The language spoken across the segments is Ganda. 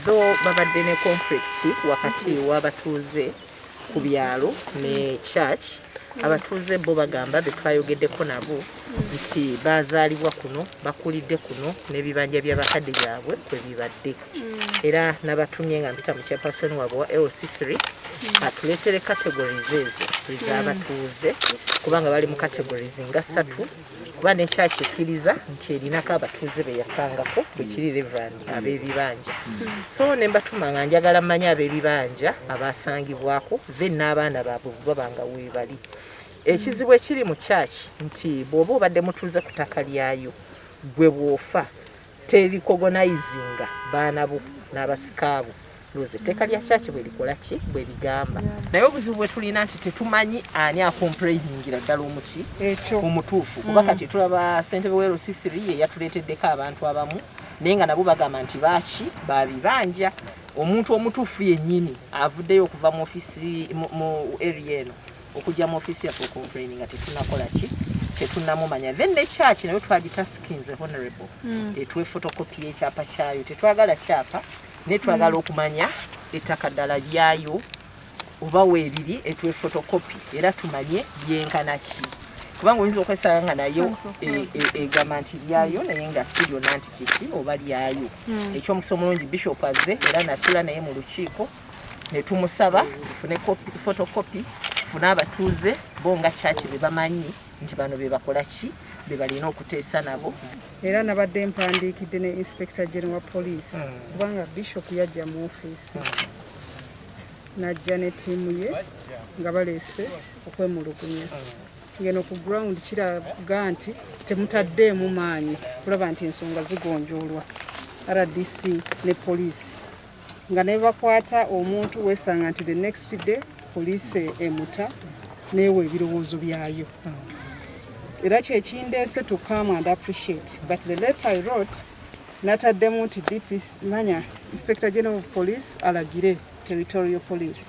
though babadde ne conflict wakati w'abatuuze ku byalo ne church abatuuze bo bagamba betwayogeddeko nabo nti bazaalibwa kuno bakulidde kuno n'ebibanja by'abakadde byabwe kwe bibadde era n'abatumye nga mpita mu chairperson wabwe wa LC3 atuleetere categories ezo ez'abatuuze kubanga bali mu categories nga 3 kuba ne church ekkiriza nti erinako abatuuze be yasangako bwe kiri reverend ab'ebibanja so ne mbatuma nga njagala mmanya ab'ebibanja abasangibwako then n'abaana baabwe babanga weebali ekizibu ekiri mu church nti bw'oba obadde mutuuze ku ttaka lyayo gwe bw'ofa tericognizinga baana bo n'abasikaabo loze etteeka lya church bwe likola ki bwe ligamba naye obuzibu bwe tulina nti tetumanyi ani acomplainingira ddala omuki omutuufu kuba kati tulaba ssentebe w'LC3 ye yatuleeteddeko abantu abamu naye nga nabo bagamba nti baaki babibanja omuntu omutuufu yennyini avuddeyo okuva mu ofisi mu area eno okujja mu ofisi yaffe complaining nga tetunakola ki tetunamumanya then ne church nayo twagitaskinze honorable etwe photocopy ekyapa kyayo tetwagala kyapa ne twagala okumanya ettaka ddala lyayo oba weeriri etwe photocopy era tumanye byenkana ki kubanga oyinza okwesanga nga nayo egamba nti lyayo naye nga si lyonna nti kiki oba lyayo ekyomukisa omulungi bishop azze era natula naye mu lukiiko ne tumusaba tufune photocopy tufune abatuuze bo nga church be bamanyi nti bano be bakola ki be balina okuteesa nabo era nabadde mpandiikidde ne inspector general police kubanga bishop yajja mu ofiisi najja ne ttiimu ye nga baleese okwemulugunya ngeno ku ground kiraga nti temutaddeemu maanyi kulaba nti ensonga zigonjoolwa RDC ne police nga ne bakwata omuntu wesanga nti the next day police emuta neewa ebirowoozo byayo era kyekindeese to come and appreciate but the letter I wrote nataddemu nti DPC manya Inspector General of Police alagire territorial police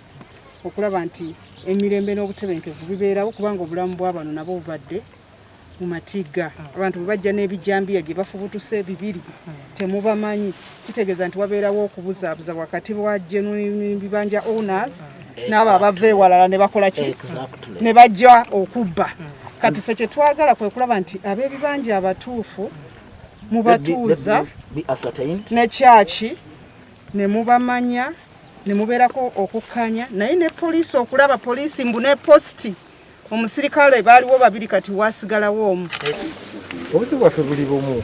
okulaba nti emirembe n'obutebenkevu bibeerawo kubanga obulamu bw'abano nabo bubadde mu matiga abantu bwe bajja n'ebijambiya gye bafubutuse bibiri temubamanyi kitegeeza nti wabeerawo okubuzaabuza wakati wa genuine bibanja owners n'abo abava ewalala ne bakola ki ne bajja okubba kati ffe kye twagala kwe kulaba nti ab'ebibanja abatuufu mubatuuza ne kyaki ne mubamanya ne mubeerako okukkanya naye ne poliisi okulaba poliisi mbu ne posti omusirikale baaliwo babiri kati waasigalawo omu obuzibu bwaffe buli bumu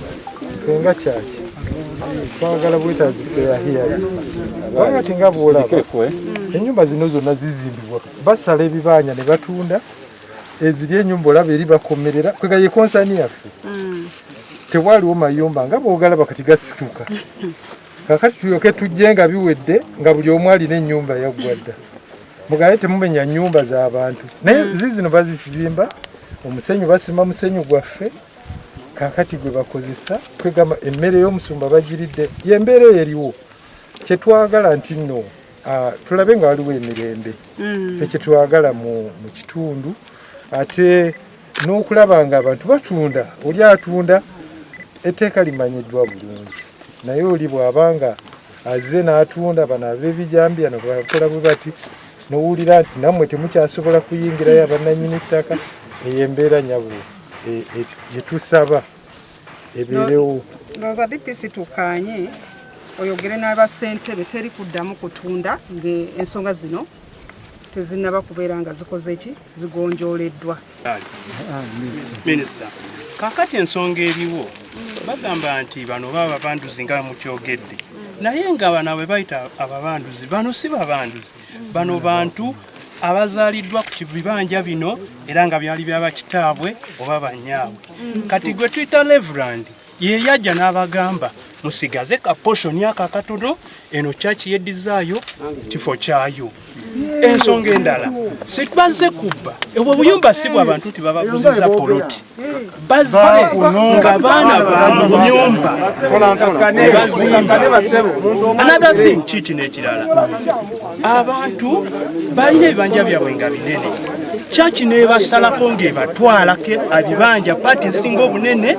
fenga kyaki twagala bwetaazi feyahiyayo kubanga ti nga bwolaba ennyumba zino zonna zizimbibwa basala ebibanja ne batunda eziri ennyumba olaba eri bakomerera kwega ye konsani yaffe tewaliwo mayumba nga bw'ogalaba kati gasituka kakati tulyoke tujje nga biwedde nga buli omu alina ennyumba yaggwadda mugaye temumenya nnyumba z'abantu naye zizino bazizimba omusenyu basima musenyu gwaffe kakati gwe bakozesa kwegamba emmere y'omusumba bagiridde yembeera eriwo kyetwagala nti nno tulabe nga waliwo emirembe kyetwagala mu kitundu ate n'okulaba nga abantu batunda oli atunda etteeka limanyiddwa bulungi naye oli bw'abanga azze n'atunda bano ab'ebijambiya bakola bwe bati n'owulira nti nammwe temukyasobola kuyingirayo abannannyini ttaka ey'embeera nyabo gye tusaba ebeerewo ndowooza DPC tukanye oyogere n'abassentebe teri kuddamu kutunda ng'ensonga zino tezinnaba kubeera nga zikoze ki zigonjooleddwa minisita kakati ensonga eriwo bagamba nti bano baba babanduzi nga mukyogedde naye nga bano bwe bayita ababanduzi bano si babanduzi bano bantu abazaaliddwa ku bibanja bino era nga byali byabakitaabwe oba bannyaabwe kati gwe tuyita Reverend ye yajja n'abagamba musigaze ka portion akakatono eno church yeddizaayo kifo kyayo ensonga endala situbaze kubba obwo buyumba si bw'abantu nti bababuziza poloti bazze nga baana ba mu nyumba ne bazimba another thing kiki n'ekirala abantu balina ebibanja byabwe nga binene church nebasalako ng'ebatwalako ebibanja pati esinga obunene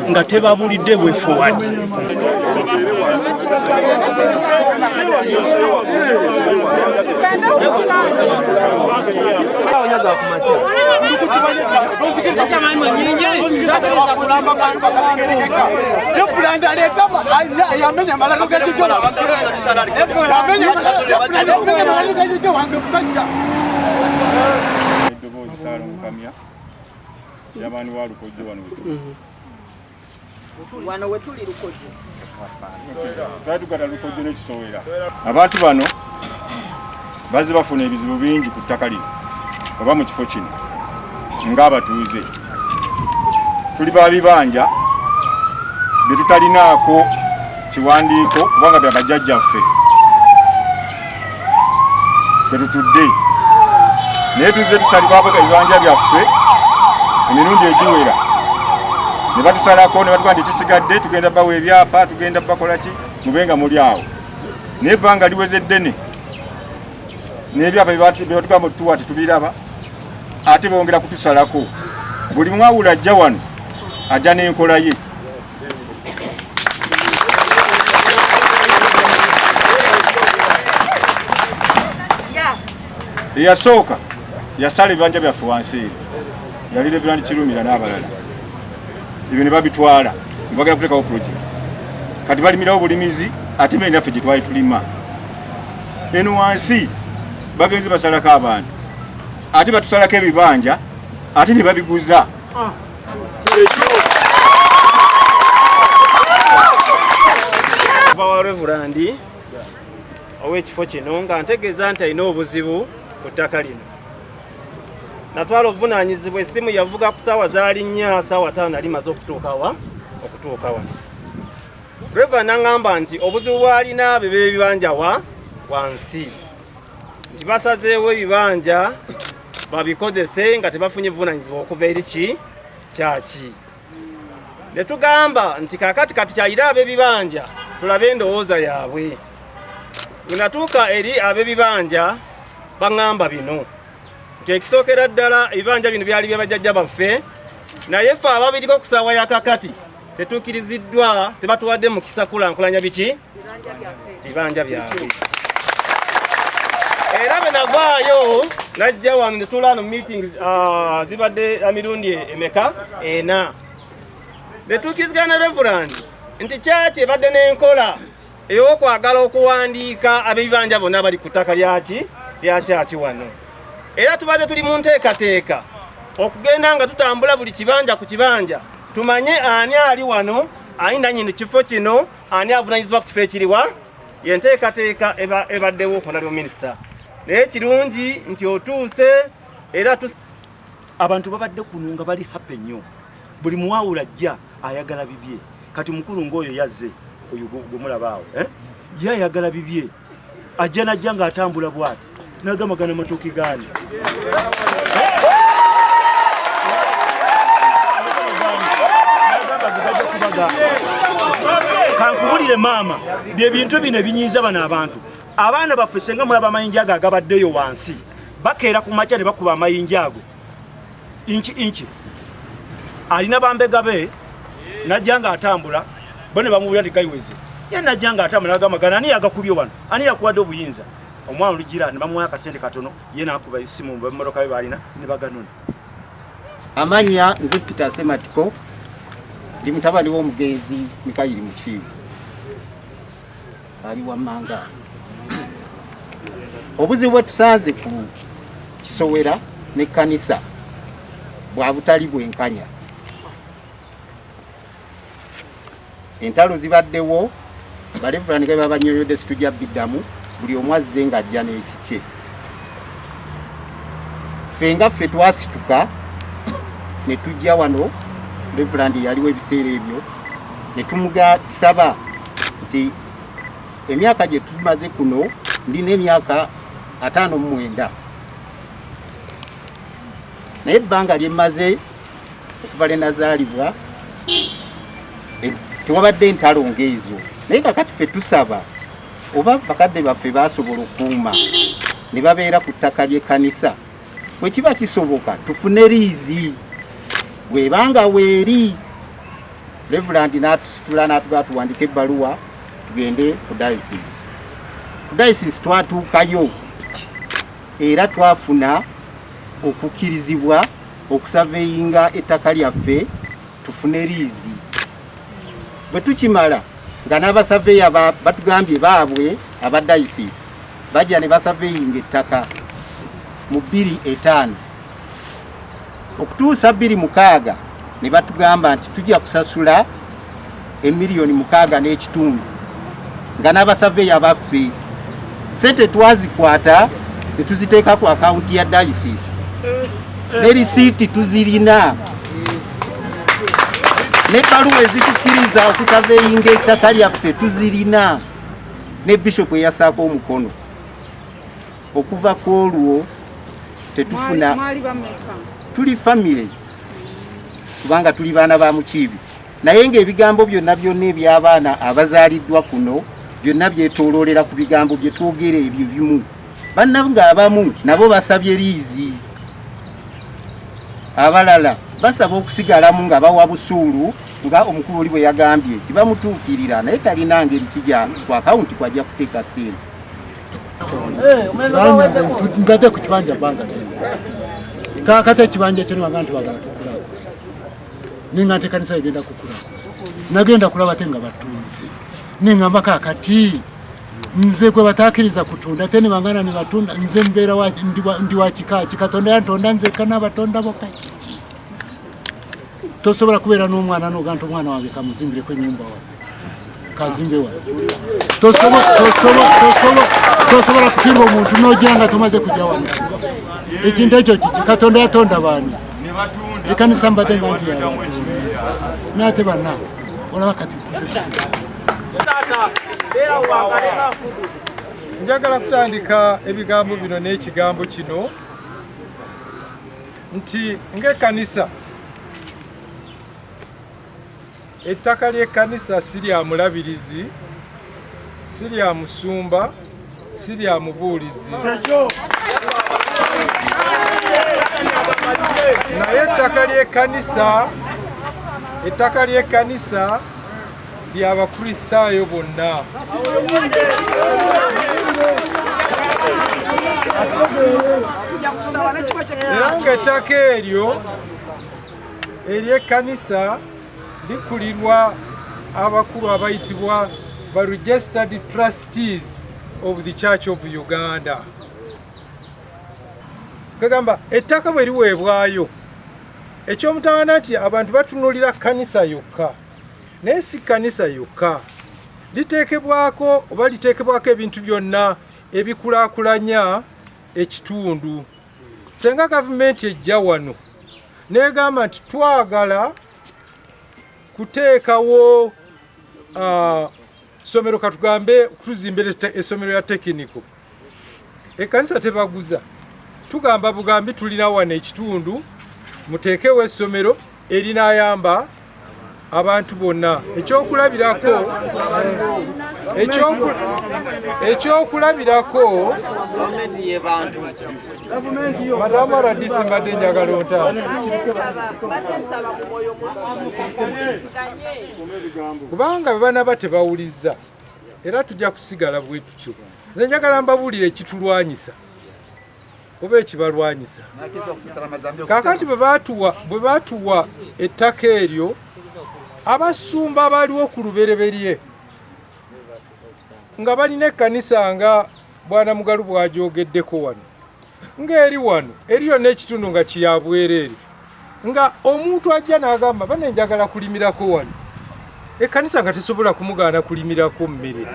nga tebabulidde bwe forward Jamani wa Lukoje wano wetuli Lukoje twatugata Lukoje n'ekisowera abantu bano bazze bafuna ebizibu bingi ku ttaka lino oba mu kifo kino ng'abatuuze tuli ba bibanja bye tutalinaako kiwandiiko kubanga bya bajjajjaffe bwe tutudde naye tuzze tusalibwako ebibanja byaffe emirundi egiwera ne batusalako ne batugamba ekisigadde tugenda bawa ebyapa tugenda bakola ki mubenga muli awo naye ebbanga liweze ddene n'ebyapa bye batugamba tuwa tetubiraba ate bongera kutusalako buli mwawula ajja wano ajja n'enkola ye eyasooka yasala ebibanja byaffe wansi eri yali Reverend Kirumira n'abalala ebyo ne babitwala ne bagenda kuteekawo project kati balimirawo bulimizi ate mwe naffe gye twali tulima eno wansi bagenzi basalako abantu ate batusalako ebibanja ate ne babiguza wa Reverend ow'ekifo kino nga ntegeeza nti alina obuzibu ku ttaka lino natwala obuvunaanyizibwa essimu yavuga ku ssaawa zaali 4 ssaawa 5 ali maze okutuuka wano Reverend n'aŋŋamba nti obuzibu bw'alina be b'ebibanja wansi nti basazeewo ebibanja babikozese nga tebafunye buvunaanyizibwa okuva eri kyaki ne tugamba nti kaakati katukyayire ab'ebibanja tulabe endowooza yaabwe bwe natuuka eri ab'ebibanja baŋŋamba bino nti ekisookera ddala ebibanja bino byali byabajjajja baffe naye ffe ababiriko ku ssaawa ya kakati tetuukiriziddwa tebatuwadde mukisa kulankulanya biki ebibanja byabwe era bwe navaayo najja wano ne tulaano meetings zibadde emirundi emeka ena ne tuukirizigana Reverend nti kyaki ebadde n'enkola ey'okwagala okuwandiika ab'ebibanja bonna bali ku ttaka lyakyaki wano era tubadde tuli mu nteekateeka okugenda nga tutambula buli kibanja ku kibanja tumanye ani ali wano ayina nyini kifo kino ani avunaanyizibwa ku kifo ekiriwa yenteekateeka ebaddewo ku ndabyo minisita naye kirungi nti otuuse era abantu babadde kuno nga bali happy nnyo buli muwawula ajja ayagala bibye kati mukulu ng'oyo yazze oyo gwemulabaawo ye ayagala bibye ajja najja ng'atambula bw'ati nagamagana matooke gaani kankubulire maama bye bintu bino ebinyiiza bano abantu abaana baffe senga mulaba amayinja ago agabaddeyo wansi bakeera ku makya ne bakuba amayinja ago inki alina bambega be najja ng'atambula bo ne bamubulira nti gayiwezi ye najja ng'atambula nagamagana ani yagakubye wano ani yakuwadde obuyinza omwana olugira ne bamuwa akasente katono ye n'akuba essimu mu bammotoka be baalina ne baganona amanya nze Peter Sematiko ndi mutabani w'omugenzi Mikayiri Mukiibi ali wammanga obuzibu bwe tusanze ku Kisowera n'ekkanisa bwa butali bwenkanya entalo zibaddewo Reverend Gabe babanyonyodde situjja biddamu buli omu azze ng'ajja n'ekikye ffe nga ffe twasituka ne tujja wano Reverend yaliwo ebiseera ebyo ne tusaba nti emyaka gye tumaze kuno ndina emyaka 59 naye ebbanga lyemmaze okuva lye nazaalibwa tewabadde ntalo ng'ezo naye kakati ffe tusaba oba bakadde baffe basobola okuuma ne babeera ku ttaka ly'ekkanisa bwe kiba kisoboka tufune liizi bwebanga weeri Reverend n'atusitula n'atugaa tuwandika ebbaluwa tugende ku diocese. Ku diocese twatuukayo era twafuna okukkirizibwa okusaveyinga ettaka lyaffe tufune liizi. Bwe tukimala nga n'abasaveya batugambye baabwe aba diocese bajja ne basaveyinga ettaka mu 2005 okutuusa 2006 ne batugamba nti tujja kusasula $1,600,000 nga n'abasaveya baffe sente twazikwata ne tuziteeka ku akawunti ya diocese ne risiiti tuzirina n'ebbaluwa ezitukkiriza okusaveyinga ettaka lyaffe tuzirina ne bishop eyasaako omukono. Okuva ku olwo tetufuna tuli famire kubanga tuli baana ba Mukiibi naye ng'ebigambo byonna eby'abaana abazaaliddwa kuno byonna byetooloolera ku bigambo bye twogera ebyo bimu. Bannabo ng'abamu nabo basabye liizi, abalala basaba okusigalamu nga bawa busuulu nga omukulu oli bwe yagambye tibamutuukirira naye talina ngeri kijja ku akawunti kwajja kuteeka ssente. Ngadde ku kibanja bbanga kakati ekibanja kyo niwanga nti bagala tukulaba ninga nti kanisa egenda kukulaba nagenda kulaba te nga batuuze ningamba kakati nze gwe batakkiriza kutunda ate nibangana ne batunda nze mbeera ndi wa kika ki Katonda yantonda nze kana batonda bokka kiki tosobola kubeera n'omwana n'ogamba omwana wange kamuzimbireko ennyumba wa kazimbe wa tosobola kufiirwa omuntu n'ogira nga tomaze kujja wano. Ekintu ekyo kiki Katonda yatonda baani ekanisa mbadde nga nti yabantu naate banna olaba kati njagala kutandika ebigambo bino n'ekigambo kino nti ng'ekkanisa ettaka ly'ekkanisa si lya mulabirizi, si lya musumba, si lya mubuulizi, naye ettaka ly'ekkanisa ly'abakristaayo bonna. Era ng'ettaka eryo ery'ekkanisa likulirwa abakulu abayitibwa ba registered trustees of the Church of Uganda. Kagamba ettaka bwe liweebwayo ekyomutawaana nti abantu batunuulira kkanisa yokka naye si kkanisa yokka, liteekebwako oba liteekebwako ebintu byonna ebikulaakulanya ekitundu. Senga gavumenti ejja wano n'egamba nti twagala kuteekawo somero katugambe tuzimbire essomero ya tekiniko, ekkanisa tebaguza, tugamba bugambi tulina wano ekitundu muteekewo essomero erinaayamba abantu bonna. Ekyokulabirako Madama Radisi mbadde njagala ontaasa kubanga bebanaba tebawuliza era tujja kusigala bwe tutyo. Nze njagala mbabuulire ekitulwanyisa oba ekibalwanyisa. Kaakati bwe baatuwa ettaka eryo abasumba abaliwo ku lubereberye nga balina ekkanisa nga Bwana Mugalu bw'agyogeddeko wano ng'eri wano eriyo n'ekitundu nga kiyabwereere nga omuntu ajja n'agamba bane njagala kulimirako wano, ekkanisa nga tesobola kumugaana kulimirako mmere.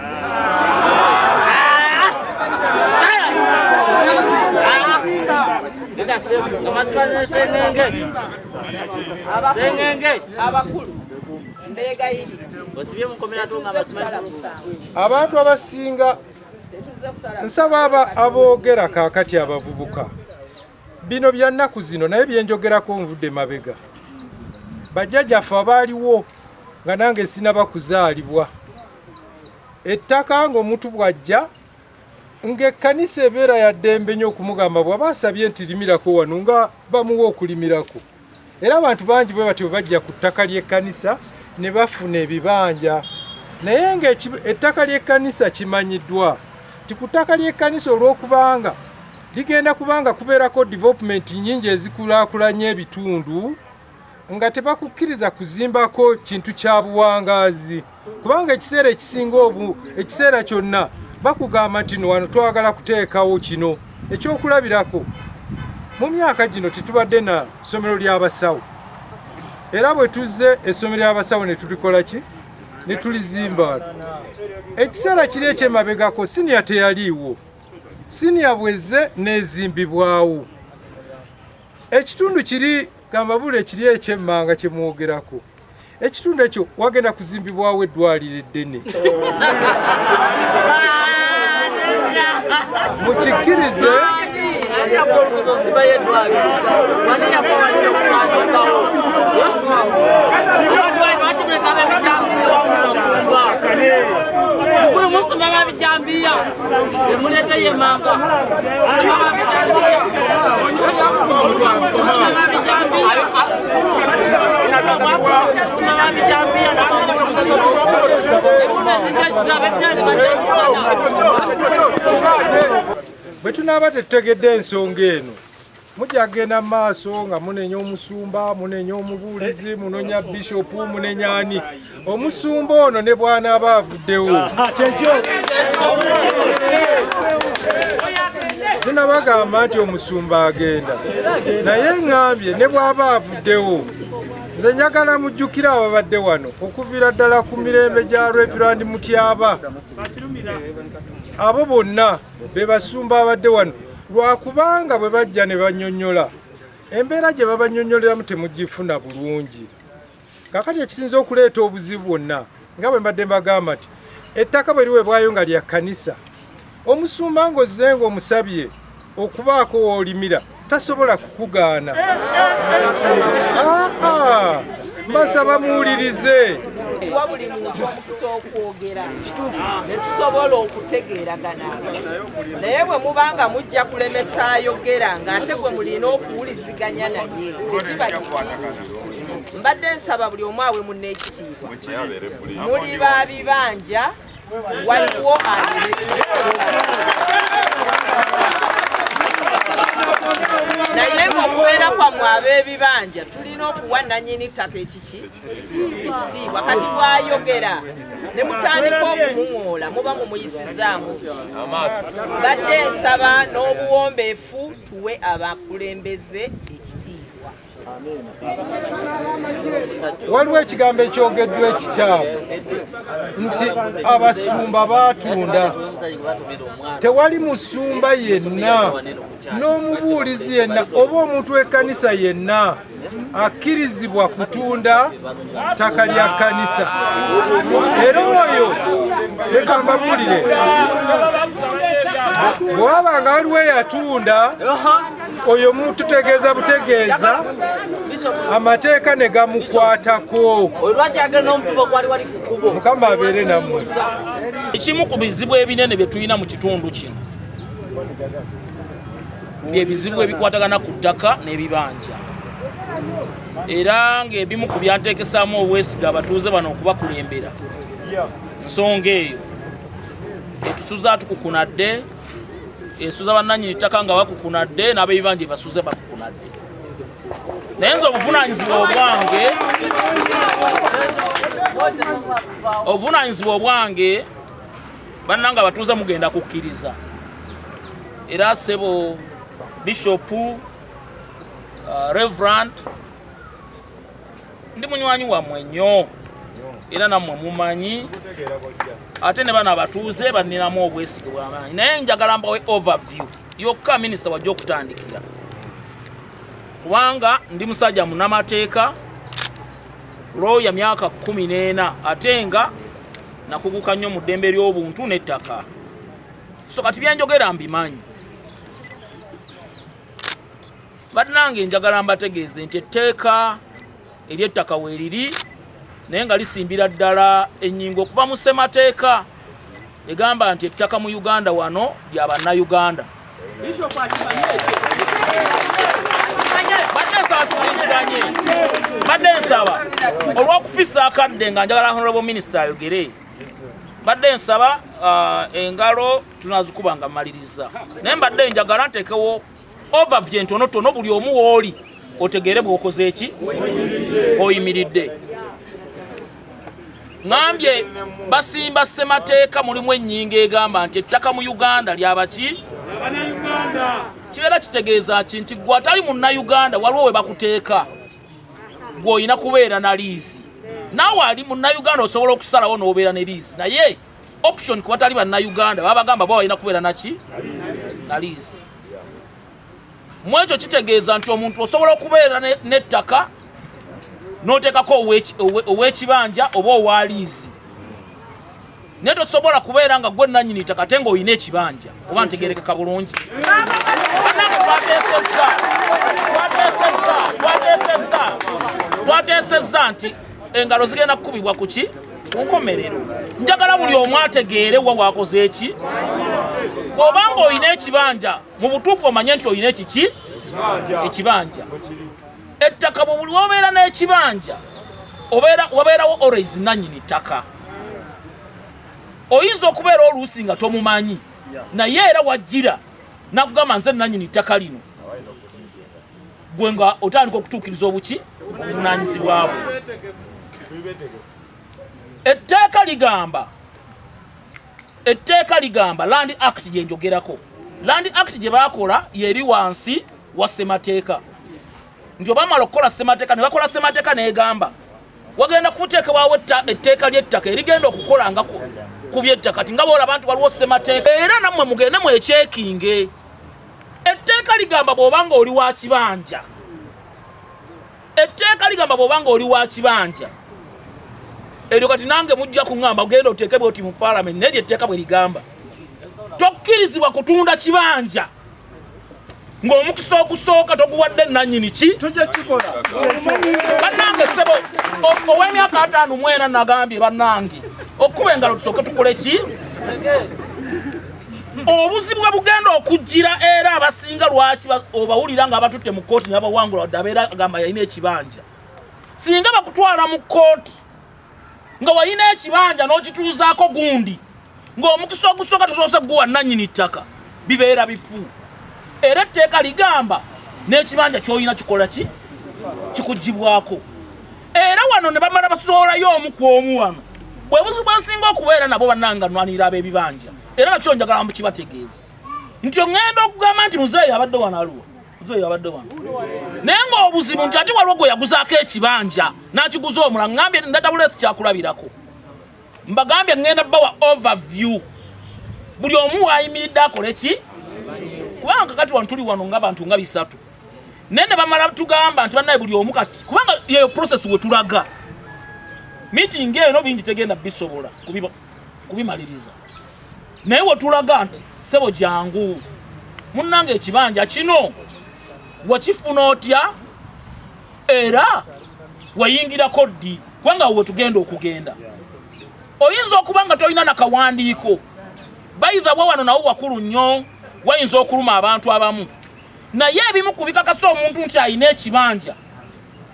Abantu abasinga nsaba aboogera kaakati abavubuka bino bya nnaku zino naye byenjogerako nvudde mabega. Bajjajjaffe abaaliwo nga nange sinaba kuzaalibwa, ettaka ng'omuntu bw'ajja ng'ekkanisa ebeera ya ddembe nnyo okumugamba bw'aba asabye nti limirako wano nga bamuwa okulimirako. Era abantu bangi bwe batyo bajja ku ttaka ly'ekkanisa ne bafuna ebibanja naye ng'ettaka ly'ekkanisa kimanyiddwa ti ku ttaka ly'ekkanisa olw'okubanga ligenda kubanga kubeerako development nnyingi ezikulaakulanya ebitundu nga tebakukkiriza kuzimbako kintu kya buwangaazi kubanga ekiseera ekisinga ekiseera kyonna bakugamba nti wano twagala kuteekawo kino ekyokulabirako mu myaka gino tetubadde na ssomero ly'abasawo era bwe tuzze essomero ly'abasawo ne tulikola ki ne tulizimba ekiseera kiri ekyemabegako siniya teyaliiwo siniya bwezze neezimbibwawo ekitundu kiri gambabule kiri ekyemmanga kye mwogerako ekitundu ekyo wagenda kuzimbibwawo eddwaliro eddene mukikkirize bwe tunaaba tetutegedde ensonga eno mujja kgenda mu maaso nga munenya omusumba munenya omubuulizi munonya bishopu munenya ani omusumba ono ne bw'anaaba avuddewo sinabagamba nti omusumba agenda naye ŋŋambye ne bw'aba avuddewo nze njagala mujjukira ababadde wano okuviira ddala ku mirembe gya Reverand Mutyaba abo bonna be basumba abadde wano lwakubanga bwe bajja ne bannyonnyola embeera gye babanyonnyoleramu temugifuna bulungi kakati ekisinza okuleeta obuzibu bwonna nga bwe mbadde mbagamba nti ettaka bwe liweebwayo nga lya kkanisa omusumba ng'ozze ng'omusabye okubaako w'olimira tasobola kukugaana mbasaba muwulirize wa buli muntu omukisa okwogera ne tusobola okutegeeragana naye bwe mubanga mujja kulemesa ayogera ng'ate gwe mulina okuwuliziganya naye tekiba kiki mbadde nsaba buli omu awe munne ekitiibwa muli ba bibanja waliwo naye okubeera kwammwe ab'ebibanja tulina okuwa nannyini ttaka ekitiibwa kati bw'ayogera ne mutandika okumuŋoola muba mumuyisizaamu ki badde nsaba n'obuwombeefu tuwe abakulembeze ekitiibwa waliwo ekigambo ekyogeddwa ekikyamu nti abasumba baatunda tewali musumba yenna n'omubuulizi yenna oba omuntu w'ekkanisa yenna akkirizibwa kutunda ttaka lya kkanisa era oyo leka mbabuulire bw'aba nga waliwo eyatunda oyo mututegeeza butegeeza amateeka ne gamukwatako mukama abeere nammwe ekimu ku bizibu ebinene bye tulina mu kitundu kino byebizibu ebikwatagana ku ttaka n'ebibanja era ng'ebimu ku byanteekesaamu obwesiga abatuuze bano okubakulembera nsonga eyo etusuza tukukunadde esuza bannannyini ttaka nga bakukunadde n'ab'ebibanja basuze bakukunadde naye nze obuvunaanyizibwa obwange bannanga abatuuze mugenda kukkiriza era ssebo bishopu Reverand ndi munywanyi wammwe nnyo era nammwe mumanyi ate ne bano abatuuze baninamu obwesige bw'amaanyi naye njagala mbawe overview yokka minisita wajja okutandikira kubanga ndi musajja munnamateeka looya myaka 14 ate nga nakuguka nnyo mu ddembe ly'obuntu n'ettaka so kati byenjogera mbimanyi bannange njagala mbategeeze nti etteeka ery'ettaka weeriri naye nga lisimbira ddala ennyingo okuva mu ssemateeka egamba nti ettaka mu Uganda wano lya bannayuganda badde nsaba olw'okufisa akadde nga njagala honorable minister ayogere badde nsaba engalo tunazikuba nga maliriza naye mbadde njagala ntekewo overview entonotono buli omu wooli otegeere bw'okoze eki oyimiridde. Ngambye basimba ssemateeka mulimu ennyingo egamba nti ettaka mu Uganda lyabaki kibeera kitegeeza ki nti gwe atali munnayuganda waliwo we bakuteeka gw'olina kubeera na liisi naawe ali munnayuganda osobola okusalawo n'obeera ne liisi naye option ku batali bannayuganda baba bagamba bo balina kubeera naki na liisi. Mu ekyo kitegeeza nti omuntu osobola okubeera n'ettaka n'oteekako ow'ekibanja oba owa liisi naye tosobola kubeera nga gwe nannyini ttaka ate ng'olina ekibanja oba ntegeerekeka bulungi. Twateesezza nti engalo zigenda kukubibwa ku ki ku nkomerero. Njagala buli omu ategeere wa waakoze eki. Bw'obanga olina ekibanja mu butuufu omanye nti olina ekiki ekibanja. Ettaka bwe buli wobeera n'ekibanja wabeerawo always nannyini ttaka. Oyinza okubeera oluusi nga tomumanyi naye era wajjira nakugamba nze nannyini ttaka lino gwe nga otandika okutuukiriza obuki obuvunaanyizibwabwo. Etteeka ligamba Land Act gye njogerako. Land Act gye baakola yeri wansi wa ssemateeka nti obamala okukola ssemateeka ne bakola ssemateeka n'egamba wagenda kuteekebwawo etteeka ly'ettaka erigenda okukola nga ku by'ettaka ti nga boolaba nti waliwo ssemateeka era nammwe mugende mwekyekinge. Etteeka ligamba bw'obanga oli wa kibanja eryo kati nange mujja kuŋŋamba ogenda oteeke bwoti mu paalamenti neryo etteeka bwe ligamba tokkirizibwa kutunda kibanja ng'omukisa ogusooka toguwadde nannyini ki bannange ssebo ow'emyaka 5 mu 4 nagambye bannange okuba engalo tusooke tukole ki obuzibu bwe bugenda okujjira era abasinga lwaki obawulira nga abatutte mu kkooti ne babawangula wadde abeera agamba yalina ekibanja. Singa bakutwala mu kkooti nga walina ekibanja n'okituuzaako gundi ng'omukisa ogusooka tusoose guwa nannyini ttaka bibeera bifu. Era etteeka ligamba n'ekibanja ky'olina kikola ki kikugibwako. Era wano ne bamala basoolayo omu ku omu wano bwe buzibu bwensinga okubeera nabo bannanga nnwanirira ab'ebibanja era nakyo njagala mukibategeeza nti oŋŋenda okugamba nti muzeeyi abadde wano aluwa muzeeyi abadde wano naye ng'obuzibu nti ate waliwo gwe yaguzaako ekibanja n'akiguza omula ŋŋambye ndatabulesi kyakulabirako mbagambye ŋŋenda bawa overview buli omu waayimiridde akole ki kubanga kakati wano tuli wano ng'abantu nga 3 naye ne bamala tugamba nti bannaye buli omu kati kubanga yeyo process we tulaga meeting eno bingi tegenda bisobola kubimaliriza naye we tulaga nti ssebo jangu munnange ekibanja kino wakifuna otya era wayingirako ddi kubanga we tugenda okugenda. Oyinza okuba nga tolina nakawandiiko bayiza bwe wano nawo wakulu nnyo wayinza okuluma abantu abamu naye ebimu ku bikakasa omuntu nti alina ekibanja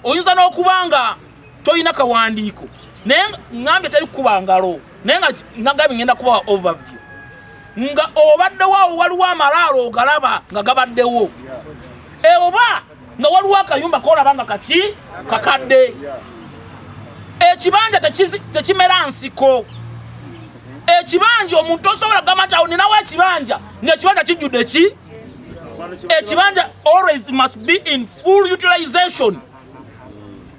oyinza n'okuba nga tolina kawandiiko naye ŋŋambye teri kukuba ngalo naye nga nagambye ngenda kubawa overview nga obaddewo waliwo amalaalo ogalaba nga gabaddewo oba nga waliwo akayumba koolaba nga kaki kakadde. Ekibanja tekimera nsiko. Ekibanja omuntu osobola kugamba nti awo ninawo ekibanja ng'ekibanja kijjudde ki. Ekibanja always must be in full utilization.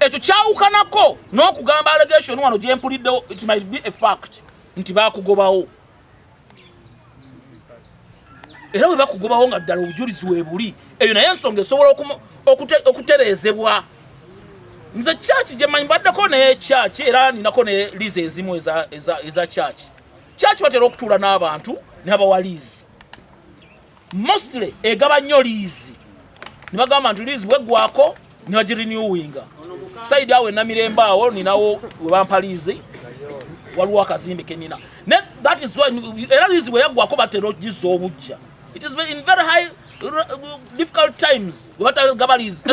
Ekyo kyawukanako n'okugamba allegation wano gye mpuliddewo it might be a fact nti baakugobawo. Era bwe bakugobawo nga ddala obujulizi weebuli eyo naye ensonga esobola okutereezebwa. Nze church gye manyi baddeko ne church era ninako ne lize ezimu eza church. Church batera okutuula n'abantu ne babawa lizi. Mostly egaba nnyo lizi. Ne bagamba nti lizi weggwako ne bagirenewinga. Side awe Namirembe awo ninawo we bampa lizi waliwo akazimbe kenina. That is why era lizi we yaggwako batera okugizza obujja. It is in very high difficult times we batagaba lizi.